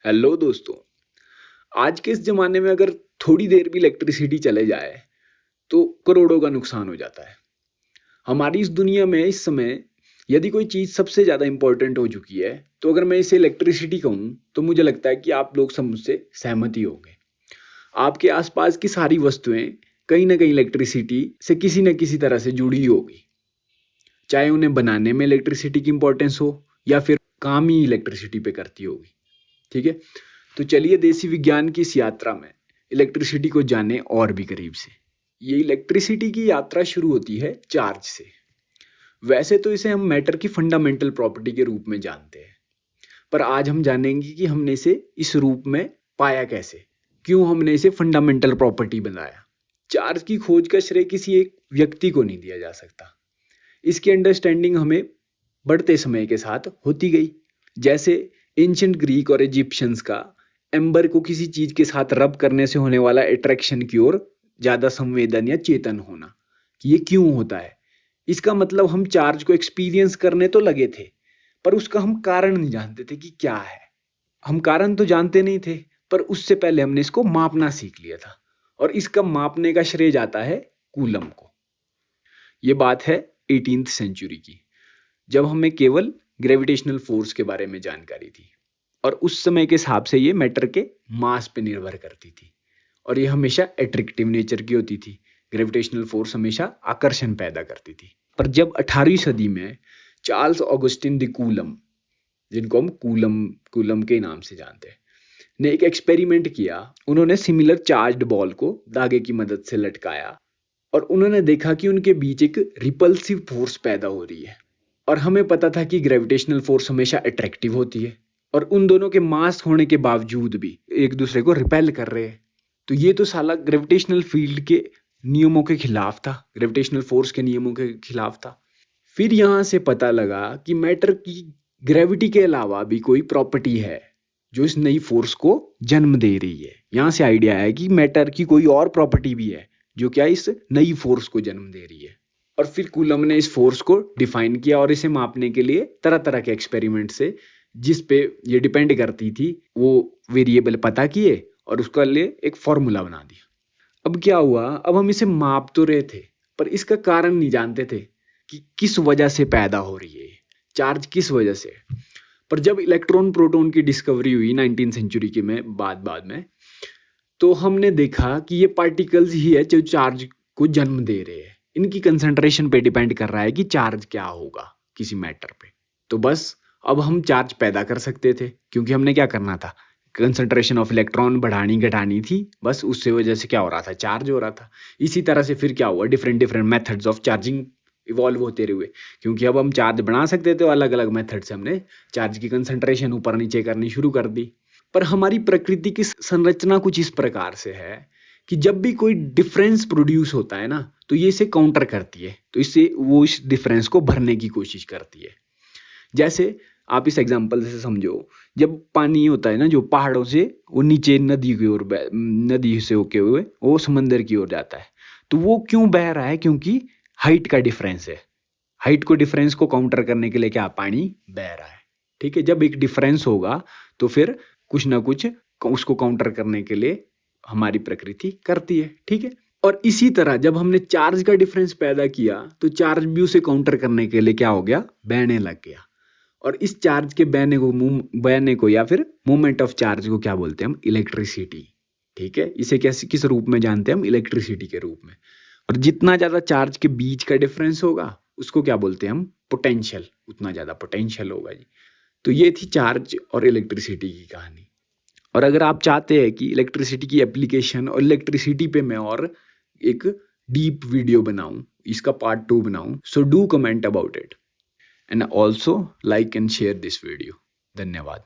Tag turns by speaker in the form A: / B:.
A: Hello दोस्तों। आज के इस जमाने में अगर थोड़ी देर भी इलेक्ट्रिसिटी चले जाए तो करोड़ों का नुकसान हो जाता है। हमारी इस दुनिया में इस समय यदि कोई चीज़ सबसे ज़्यादा इंपॉर्टेंट हो चुकी है तो अगर मैं इसे इलेक्ट्रिसिटी कहूँ तो मुझे लगता है कि आप लोग सब मुझसे सहमत ही होंगे। आपके आसपास की सारी वस्तुएं कहीं ना कहीं इलेक्ट्रिसिटी से किसी न किसी तरह से जुड़ी ही होगी, चाहे उन्हें बनाने में इलेक्ट्रिसिटी की इंपॉर्टेंस हो या फिर काम ही इलेक्ट्रिसिटी पे करती होगी। ठीक है, तो चलिए देसी विज्ञान की इस यात्रा में इलेक्ट्रिसिटी को जाने और भी करीब से। ये इलेक्ट्रिसिटी की यात्रा शुरू होती है चार्ज से। वैसे तो इसे हम मैटर की फंडामेंटल प्रॉपर्टी के रूप में जानते हैं, पर आज हम जानेंगे कि हमने इसे इस रूप में पाया कैसे, क्यों हमने इसे फंडामेंटल प्रॉपर्टी बनाया। चार्ज की खोज का श्रेय किसी एक व्यक्ति को नहीं दिया जा सकता। इसकी अंडरस्टैंडिंग हमें बढ़ते समय के साथ होती गई। जैसे एंशिएंट ग्रीक और इजिप्शियंस का एम्बर को किसी चीज के साथ रब करने से होने वाला अट्रैक्शन की ओर ज्यादा संवेदन या चेतन होना, कि ये क्यों होता है। इसका मतलब हम चार्ज को एक्सपीरियंस करने तो लगे थे, पर उसका हम कारण नहीं जानते थे कि क्या है। हम कारण तो जानते नहीं थे, पर उससे पहले हमने इसको मापना सीख लिया था, और इसका मापने का श्रेय जाता है कूलम को। ये बात है 18th सेंचुरी की, जब हमें केवल ग्रेविटेशनल फोर्स के बारे में जानकारी थी, और उस समय के हिसाब से ये मैटर के मास पे निर्भर करती थी, और ये हमेशा एट्रैक्टिव नेचर की होती थी। ग्रेविटेशनल फोर्स हमेशा आकर्षण पैदा करती थी। पर जब 18वीं सदी में चार्ल्स ऑगस्टिन द कूलम, जिनको हम कूलम कूलम के नाम से जानते हैं, ने एक एक्सपेरिमेंट किया। उन्होंने सिमिलर चार्ज्ड बॉल को धागे की मदद से लटकाया, और उन्होंने देखा कि उनके बीच एक रिपल्सिव फोर्स पैदा हो रही है। और हमें पता था कि ग्रेविटेशनल फोर्स हमेशा अट्रैक्टिव होती है, और उन दोनों के मास होने के बावजूद भी एक दूसरे को रिपेल कर रहे हैं। तो ये तो साला ग्रेविटेशनल फील्ड के नियमों के खिलाफ था, ग्रेविटेशनल फोर्स के नियमों के खिलाफ था। फिर यहां से पता लगा कि मैटर की ग्रेविटी के अलावा भी कोई प्रॉपर्टी है जो इस नई फोर्स को जन्म दे रही है। यहां से आइडिया है कि मैटर की कोई और प्रॉपर्टी भी है जो क्या इस नई फोर्स को जन्म दे रही है। और फिर कूलम ने इस फोर्स को डिफाइन किया, और इसे मापने के लिए तरह तरह के एक्सपेरिमेंट से, जिस पे ये डिपेंड करती थी, वो वेरिएबल पता किए और उसका लिए एक फॉर्मूला बना दिया। अब क्या हुआ, अब हम इसे माप तो रहे थे, पर इसका कारण नहीं जानते थे कि किस वजह से पैदा हो रही है चार्ज, किस वजह से। पर जब इलेक्ट्रॉन प्रोटॉन की डिस्कवरी हुई 19th सेंचुरी के में बाद में, तो हमने देखा कि ये पार्टिकल्स ही है जो चार्ज को जन्म दे रहे हैं। इनकी कंसंट्रेशन पे डिपेंड कर रहा है कि चार्ज क्या होगा किसी मैटर पे। तो बस अब हम चार्ज पैदा कर सकते थे, क्योंकि हमने क्या करना था, कंसंट्रेशन ऑफ इलेक्ट्रॉन बढ़ानी घटानी थी, बस उससे वजह से क्या हो रहा था, चार्ज हो रहा था। इसी तरह से फिर क्या हुआ, different different methods of charging evolve होते रहे, क्योंकि अब हम चार्ज बना सकते थे, अलग अलग मेथड से हमने चार्ज की कंसंट्रेशन ऊपर नीचे करनी शुरू कर दी। पर हमारी प्रकृति की संरचना कुछ इस प्रकार से है कि जब भी कोई डिफरेंस प्रोड्यूस होता है ना, तो ये इसे काउंटर करती है, तो इससे वो इस डिफरेंस को भरने की कोशिश करती है। जैसे आप इस एग्जांपल से समझो, जब पानी होता है ना जो पहाड़ों से वो नीचे नदी की ओर, नदी से होके हुए वो समंदर की ओर जाता है, तो वो क्यों बह रहा है, क्योंकि हाइट का डिफरेंस है। हाइट को डिफरेंस को काउंटर करने के लिए क्या, पानी बह रहा है। ठीक है, जब एक डिफरेंस होगा तो फिर कुछ ना कुछ उसको काउंटर करने के लिए हमारी प्रकृति करती है। ठीक है, और इसी तरह जब हमने चार्ज का डिफरेंस पैदा किया तो चार्ज भी उसे काउंटर करने के लिए क्या हो गया, बहने लग गया। और इस चार्ज के बहने को या फिर मूवमेंट ऑफ चार्ज को क्या बोलते हैं हम, इलेक्ट्रिसिटी। ठीक है, इसे कैसे किस रूप में जानते हैं हम, इलेक्ट्रिसिटी के रूप में। और जितना ज्यादा चार्ज के बीच का डिफरेंस होगा उसको क्या बोलते हैं हम, पोटेंशियल, उतना ज्यादा पोटेंशियल होगा जी। तो ये थी चार्ज और इलेक्ट्रिसिटी की कहानी। और अगर आप चाहते हैं कि इलेक्ट्रिसिटी की एप्लीकेशन और इलेक्ट्रिसिटी पे मैं और एक डीप वीडियो बनाऊं, इसका पार्ट 2 बनाऊं, so do comment about it and also like and share this video. धन्यवाद।